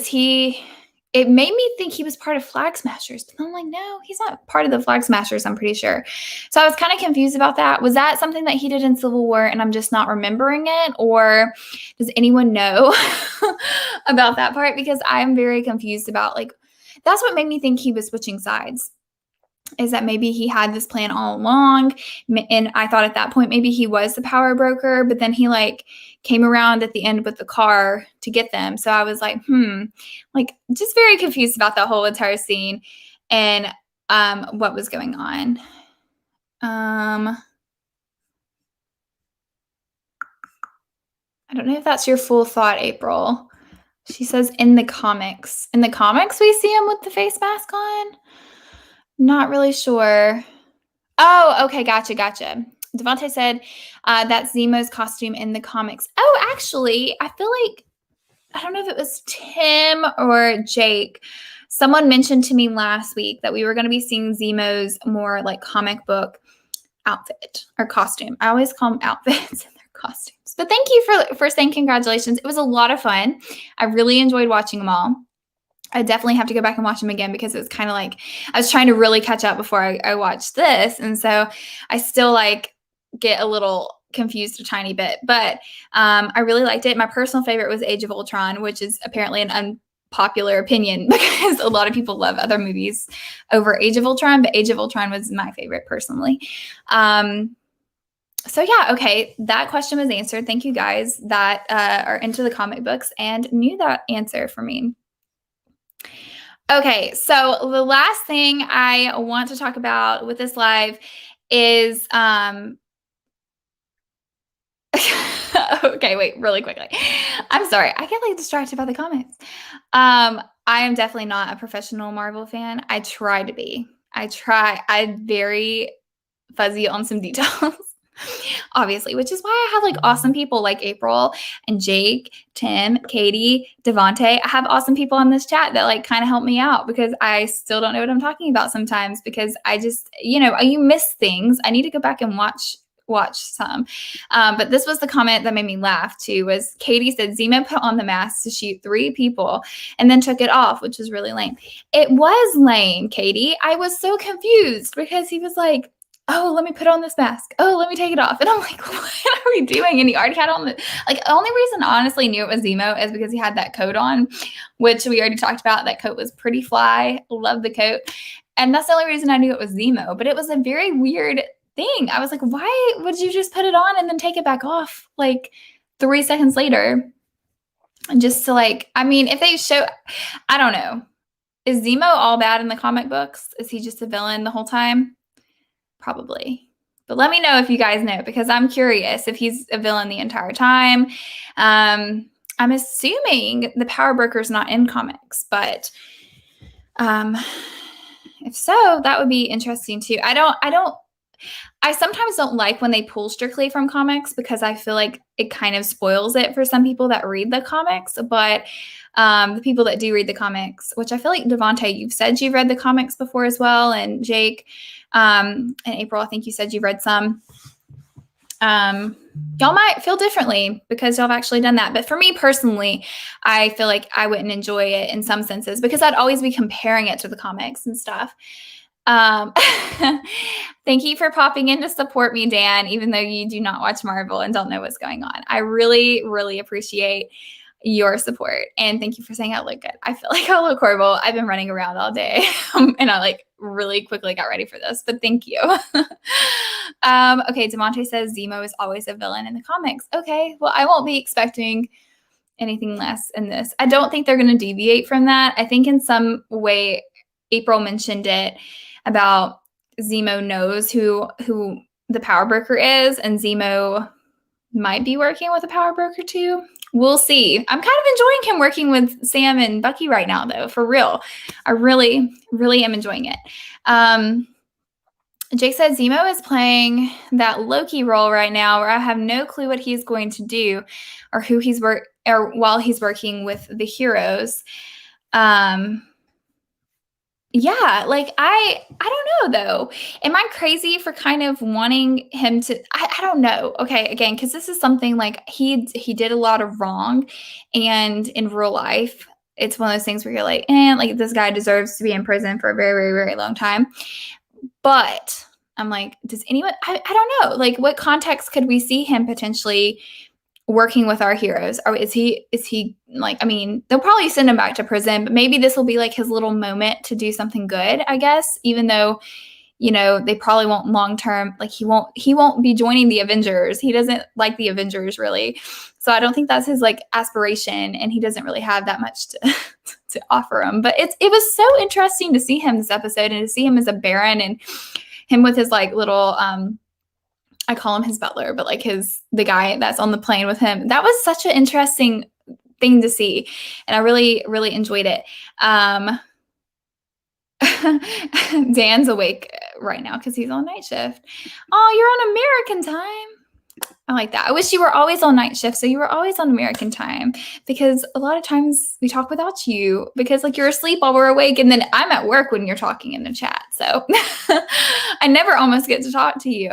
it made me think he was part of Flag Smashers, but I'm like, no, he's not part of the Flag Smashers, I'm pretty sure. So I was kind of confused about that. Was that something that he did in Civil War and I'm just not remembering it? Or does anyone know about that part? Because I'm very confused about like, that's what made me think he was switching sides. Is that maybe he had this plan all along. And I thought at that point, maybe he was the power broker, but then he like came around at the end with the car to get them. So I was like, like just very confused about that whole entire scene and what was going on. I don't know if that's your full thought, April. She says in the comics. In the comics, we see him with the face mask on. Not really sure. Oh, okay. Gotcha. Devontae said that's Zemo's costume in the comics. Oh, actually, I feel like, I don't know if it was Tim or Jake. Someone mentioned to me last week that we were going to be seeing Zemo's more like comic book outfit or costume. I always call them outfits and their costumes. But thank you for saying congratulations. It was a lot of fun. I really enjoyed watching them all. I definitely have to go back and watch them again because it was kind of like I was trying to really catch up before I watched this. And so I still like get a little confused a tiny bit, but I really liked it. My personal favorite was Age of Ultron, which is apparently an unpopular opinion because a lot of people love other movies over Age of Ultron, but Age of Ultron was my favorite personally. So yeah, okay, that question was answered. Thank you guys that are into the comic books and knew that answer for me. Okay, so the last thing I want to talk about with this live is okay, wait, really quickly. I'm sorry. I get like distracted by the comments. I am definitely not a professional Marvel fan. I try to be. I'm very fuzzy on some details. Obviously, which is why I have like awesome people like April and Jake, Tim, Katie, Devontae. I have awesome people on this chat that like kind of help me out because I still don't know what I'm talking about sometimes because I just, you miss things. I need to go back and watch some. But this was the comment that made me laugh too, was Katie said Zemo put on the mask to shoot 3 people and then took it off, which was really lame. It was lame, Katie. I was so confused because he was like, oh, let me put on this mask. Oh, let me take it off. And I'm like, what are we doing? And he already had on the only reason I honestly knew it was Zemo is because he had that coat on, which we already talked about. That coat was pretty fly. Love the coat. And that's the only reason I knew it was Zemo. But it was a very weird thing. I was like, why would you just put it on and then take it back off like 3 seconds later? And just to if they show, I don't know. Is Zemo all bad in the comic books? Is he just a villain the whole time? Probably. But let me know if you guys know, because I'm curious if he's a villain the entire time. I'm assuming the Power Broker's not in comics, but if so, that would be interesting too. I sometimes don't like when they pull strictly from comics because I feel like it kind of spoils it for some people that read the comics. But the people that do read the comics, which I feel like Devontae, you've said you've read the comics before as well, and Jake, and April, I think you said you've read some. Y'all might feel differently because y'all have actually done that. But for me personally, I feel like I wouldn't enjoy it in some senses because I'd always be comparing it to the comics and stuff. Thank you for popping in to support me, Dan, even though you do not watch Marvel and don't know what's going on. I really, really appreciate your support. And thank you for saying I look good. I feel like I look horrible. I've been running around all day and I really quickly got ready for this, but thank you. Okay. Demonte says Zemo is always a villain in the comics. Okay. Well, I won't be expecting anything less in this. I don't think they're going to deviate from that. I think in some way, April mentioned it about Zemo knows who the Power Broker is, and Zemo might be working with a Power Broker too. We'll see. I'm kind of enjoying him working with Sam and Bucky right now, though, for real. I really, really am enjoying it. Jake said Zemo is playing that Loki role right now where I have no clue what he's going to do or who he's while he's working with the heroes. Yeah, I don't know though. Am I crazy for kind of wanting him to, I don't know. Okay, again, because this is something he did a lot of wrong, and in real life, it's one of those things where you're like, this guy deserves to be in prison for a very, very, very long time. But I'm like, does anyone, I don't know, what context could we see him potentially working with our heroes? Or is he they'll probably send him back to prison, but maybe this will be his little moment to do something good, I guess, even though, they probably won't long-term, he won't be joining the Avengers. He doesn't like the Avengers really. So I don't think that's his aspiration, and he doesn't really have that much to offer him. But it was so interesting to see him this episode and to see him as a Baron and him with his little, I call him his butler, but the guy that's on the plane with him. That was such an interesting thing to see. And I really, really enjoyed it. Dan's awake right now because he's on night shift. Oh, you're on American time. I like that. I wish you were always on night shift, so you were always on American time, because a lot of times we talk without you because you're asleep while we're awake, and then I'm at work when you're talking in the chat. So I never almost get to talk to you.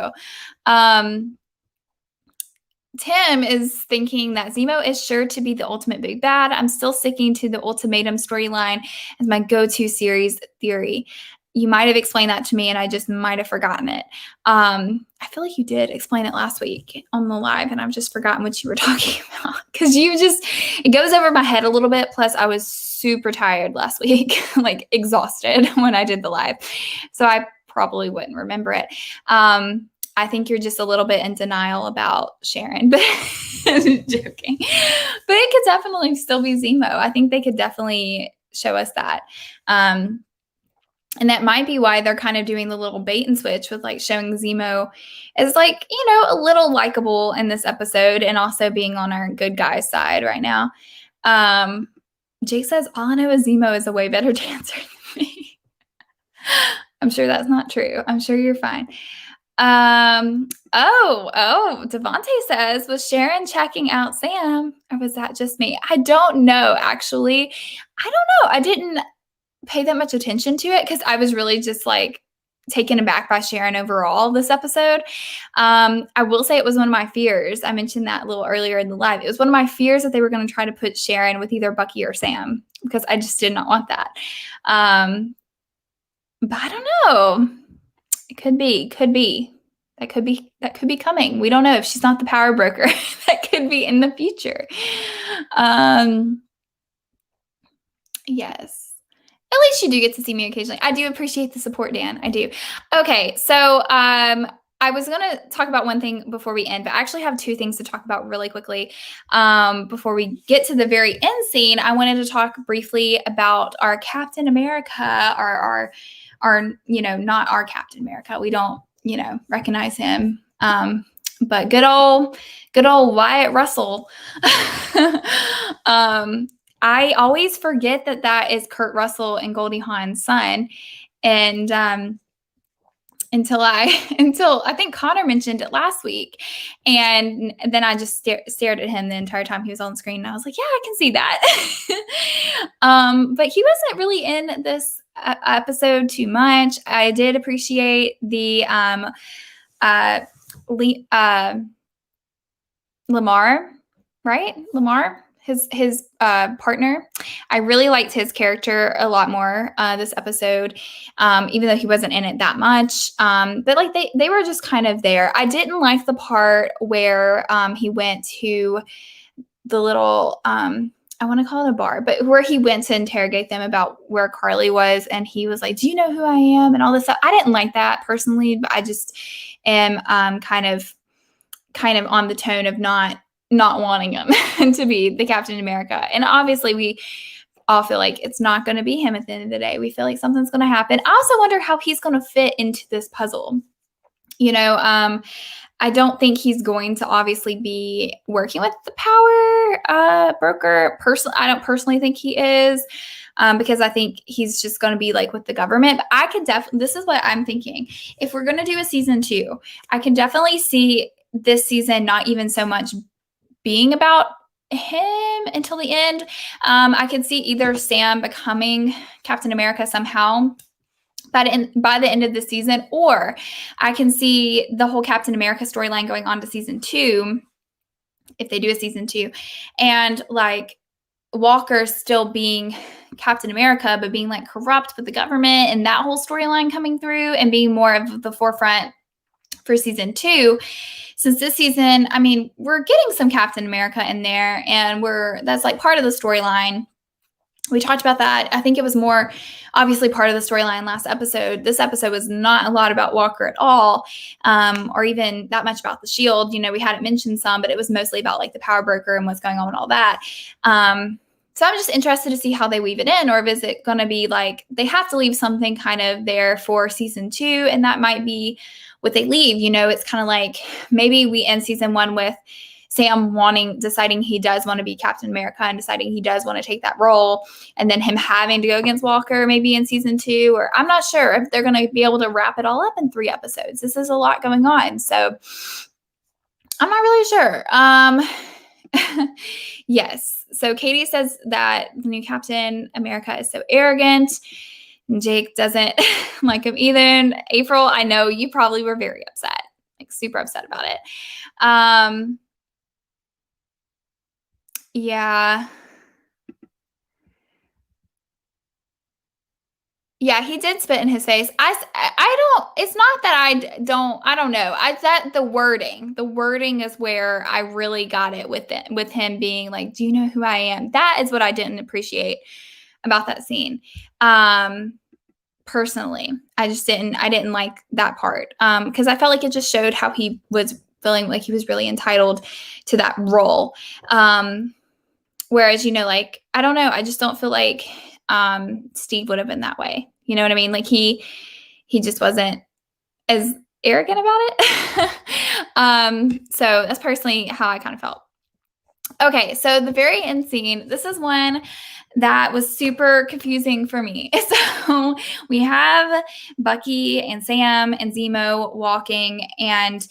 Tim is thinking that Zemo is sure to be the ultimate big bad. I'm still sticking to the Ultimatum storyline as my go-to series theory. You might have explained that to me and I just might have forgotten it. I feel like you did explain it last week on the live and I've just forgotten what you were talking about, because it goes over my head a little bit. Plus I was super tired last week, exhausted when I did the live. So I probably wouldn't remember it. I think you're just a little bit in denial about Sharon, but joking. But it could definitely still be Zemo. I think they could definitely show us that. And that might be why they're kind of doing the little bait and switch with showing Zemo as a little likable in this episode and also being on our good guy side right now. Jake says, all I know is Zemo is a way better dancer than me. I'm sure that's not true. I'm sure you're fine. Devontae says, was Sharon checking out Sam, or was that just me? I don't know, actually. I don't know. I didn't pay that much attention to it because I was really just like taken aback by Sharon overall this episode. I will say it was one of my fears. I mentioned that a little earlier in the live. It was one of my fears that they were going to try to put Sharon with either Bucky or Sam because I just did not want that. But I don't know. It could be. That could be coming. We don't know if she's not the power broker. That could be in the future. Yes. At least you do get to see me occasionally. I do appreciate the support, Dan. I do. Okay, so I was going to talk about one thing before we end, but I actually have two things to talk about really quickly. Before we get to the very end scene, I wanted to talk briefly about our Captain America, our not our Captain America. We don't, recognize him. But good old Wyatt Russell. I always forget that is Kurt Russell and Goldie Hawn's son. And until I think Connor mentioned it last week. And then I just stared at him the entire time he was on screen. And I was like, yeah, I can see that. But he wasn't really in this episode too much. I did appreciate the Lamar, right? Lamar, his partner. I really liked his character a lot more this episode, even though he wasn't in it that much. But like they were just kind of there. I didn't like the part where he went to the little I want to call it a bar, but where he went to interrogate them about where Carly was, and he was like, "Do you know who I am?" and all this stuff. I didn't like that personally, but I just am kind of on the tone of not wanting him to be the Captain America. And obviously we all feel like it's not going to be him at the end of the day. We feel like something's going to happen. I also wonder how he's going to fit into this puzzle. I don't think he's going to obviously be working with the power broker. I don't personally think he is. Because I think he's just going to be like with the government. But I could definitely, this is what I'm thinking. If we're going to do a season 2, I can definitely see this season not even so much being about him until the end. I could see either Sam becoming Captain America somehow by the end of the season, or I can see the whole Captain America storyline going on to season 2, if they do a season 2, and like Walker still being Captain America, but being like corrupt with the government, and that whole storyline coming through and being more of the forefront for season 2. Since this season, I mean, we're getting some Captain America in there, and that's like part of the storyline. We talked about that. I think it was more obviously part of the storyline last episode. This episode was not a lot about Walker at all, or even that much about the Shield. We hadn't mentioned some, but it was mostly about like the power broker and what's going on and all that. So I'm just interested to see how they weave it in, or is it going to be like they have to leave something kind of there for season 2, and that might be what they leave. It's kind of like maybe we end season 1 with Sam deciding he does want to be Captain America and deciding he does want to take that role, and then him having to go against Walker maybe in season 2, or I'm not sure if they're going to be able to wrap it all up in 3 episodes. This is a lot going on, so I'm not really sure. Yes. So Katie says that the new Captain America is so arrogant. Jake doesn't like him either. And April, I know you probably were very upset, like super upset about it. Yeah. Yeah, he did spit in his face. It's not that I don't know. That the wording is where I really got it with him being like, do you know who I am? That is what I didn't appreciate about that scene. Personally, I didn't like that part. Because I felt like it just showed how he was feeling like he was really entitled to that role. Whereas, like, I don't know, I just don't feel like Steve would have been that way. You know what I mean? Like he just wasn't as arrogant about it. So that's personally how I kind of felt. Okay, so the very end scene, this is one that was super confusing for me. So we have Bucky and Sam and Zemo walking, and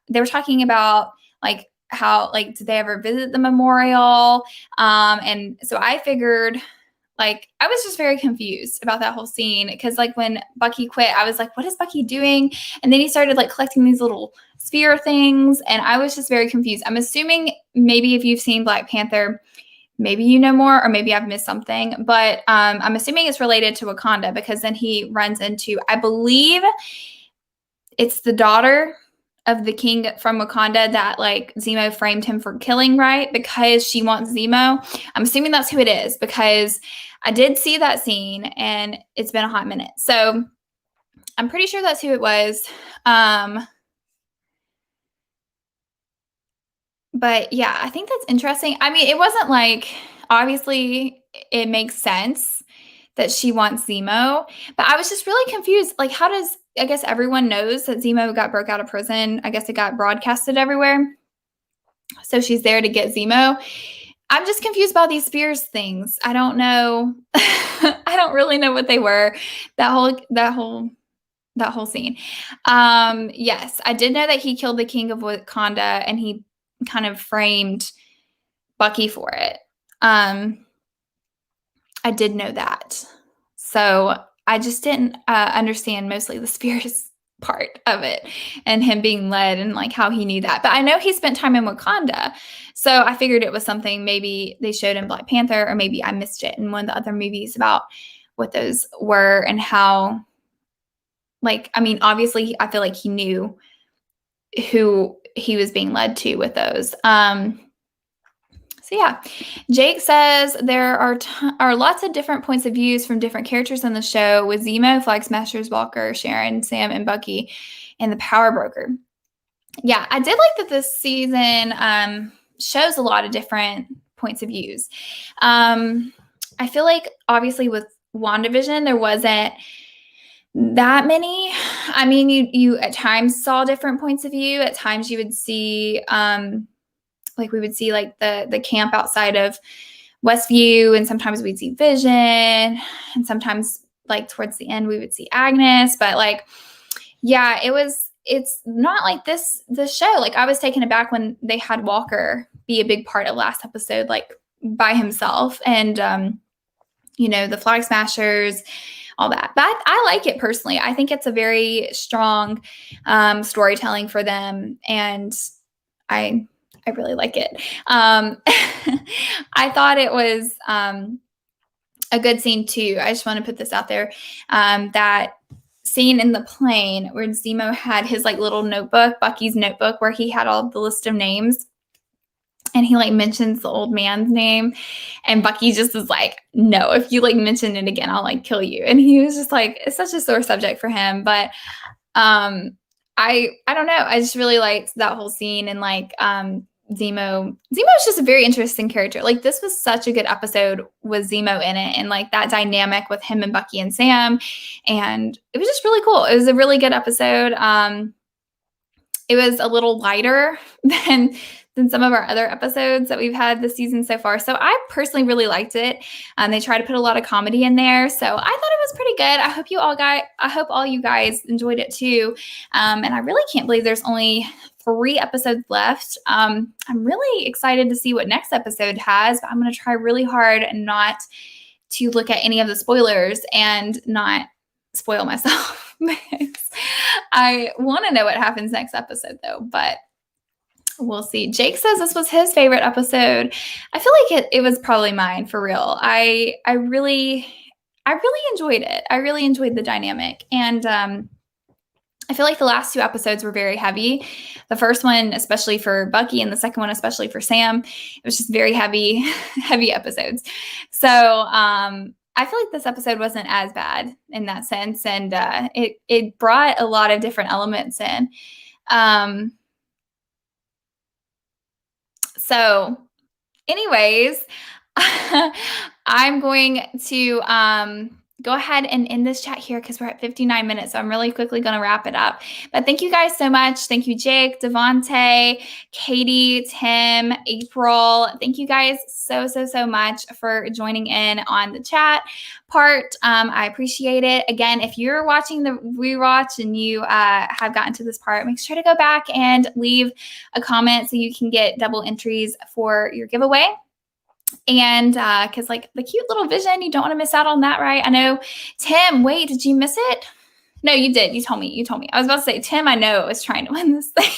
they were talking about like how like did they ever visit the memorial? And so I figured like I was just very confused about that whole scene because like when Bucky quit, I was like, what is Bucky doing? And then he started like collecting these little sphere things, and I was just very confused. I'm assuming maybe if you've seen Black Panther, maybe you know more, or maybe I've missed something, but I'm assuming it's related to Wakanda because then he runs into, I believe it's the daughter of the king from Wakanda that like Zemo framed him for killing, right? Because she wants Zemo. I'm assuming that's who it is because I did see that scene and it's been a hot minute. So I'm pretty sure that's who it was. But yeah, I think that's interesting. I mean, it wasn't like obviously it makes sense that she wants Zemo, but I was just really confused. Like, how does I guess everyone knows that Zemo got broke out of prison? I guess it got broadcasted everywhere. So she's there to get Zemo. I'm just confused about these Spears things. I don't know. I don't really know what they were. That whole scene. Yes, I did know that he killed the king of Wakanda and he kind of framed Bucky for it. I did know that. So I just didn't understand mostly the Spears part of it and him being led and like how he knew that. But I know he spent time in Wakanda. So I figured it was something maybe they showed in Black Panther, or maybe I missed it in one of the other movies about what those were and how, like, I mean, obviously, I feel like he knew who he was being led to with those. So yeah, Jake says there are lots of different points of views from different characters in the show, with Zemo, Flag Smashers, Walker, Sharon, Sam, and Bucky, and the Power Broker. Yeah, I did like that this season shows a lot of different points of views. I feel like obviously with WandaVision there wasn't that many. I mean, you at times saw different points of view. At times you would see like we would see like the camp outside of Westview, and sometimes we'd see Vision, and sometimes like towards the end we would see Agnes. But like, yeah, it's not like this show. Like I was taken aback when they had Walker be a big part of last episode, like by himself, and the Flag Smashers, all that. But I like it personally. I think it's a very strong storytelling for them, and I really like it. I thought it was a good scene too. I just want to put this out there. That scene in the plane where Zemo had his like little notebook, Bucky's notebook, where he had all the list of names. And he like mentions the old man's name, and Bucky just is like, no, if you like mention it again, I'll like kill you. And he was just like, it's such a sore subject for him. But I don't know. I just really liked that whole scene, and like Zemo is just a very interesting character. Like this was such a good episode with Zemo in it, and like that dynamic with him and Bucky and Sam, and it was just really cool. It was a really good episode. It was a little lighter than some of our other episodes that we've had this season so far. So I personally really liked it. They try to put a lot of comedy in there, so I thought it was pretty good. I hope all you guys enjoyed it too. And I really can't believe there's only 3 episodes left. I'm really excited to see what next episode has, but I'm going to try really hard not to look at any of the spoilers and not spoil myself. I want to know what happens next episode though, but we'll see. Jake says this was his favorite episode. I feel like it was probably mine for real. I really enjoyed it. I really enjoyed the dynamic, and I feel like the last 2 episodes were very heavy. The first one, especially for Bucky, and the second one, especially for Sam, it was just very heavy, heavy episodes. So I feel like this episode wasn't as bad in that sense, and it brought a lot of different elements in. So, anyways, I'm going to go ahead and end this chat here because we're at 59 minutes. So I'm really quickly going to wrap it up. But thank you guys so much. Thank you, Jake, Devontae, Katie, Tim, April. Thank you guys so much for joining in on the chat part. I appreciate it. Again, if you're watching the rewatch and you have gotten to this part, make sure to go back and leave a comment so you can get double entries for your giveaway. And because like the cute little vision, you don't want to miss out on that, right? I know, Tim, wait, did you miss it? No, you did. You told me. I was about to say, Tim, I know is trying to win this thing.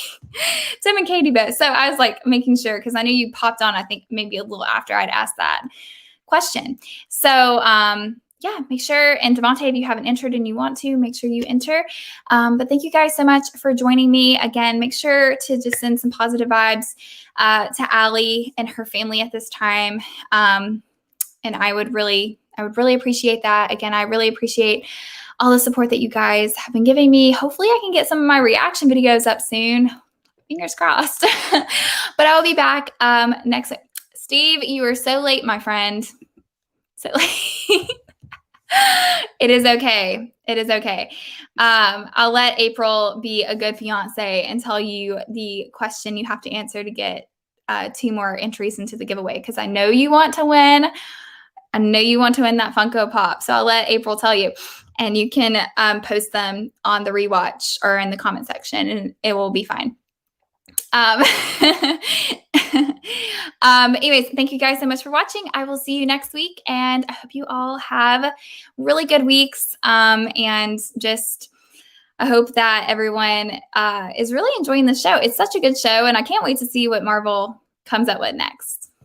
Tim and Katie both. So I was like making sure because I knew you popped on, I think maybe a little after I'd asked that question. So yeah, make sure, and Devontae, if you haven't entered and you want to, make sure you enter. But thank you guys so much for joining me. Again, make sure to just send some positive vibes to Allie and her family at this time. And I would really appreciate that. Again, I really appreciate all the support that you guys have been giving me. Hopefully I can get some of my reaction videos up soon. Fingers crossed. But I will be back next week. Steve, you are so late, my friend. So late. It is okay. It is okay. I'll let April be a good fiance and tell you the question you have to answer to get 2 more entries into the giveaway because I know you want to win. I know you want to win that Funko Pop. So I'll let April tell you. And you can post them on the rewatch or in the comment section and it will be fine. Anyways, thank you guys so much for watching. I will see you next week and I hope you all have really good weeks. And just, I hope that everyone is really enjoying the show. It's such a good show and I can't wait to see what Marvel comes up with next.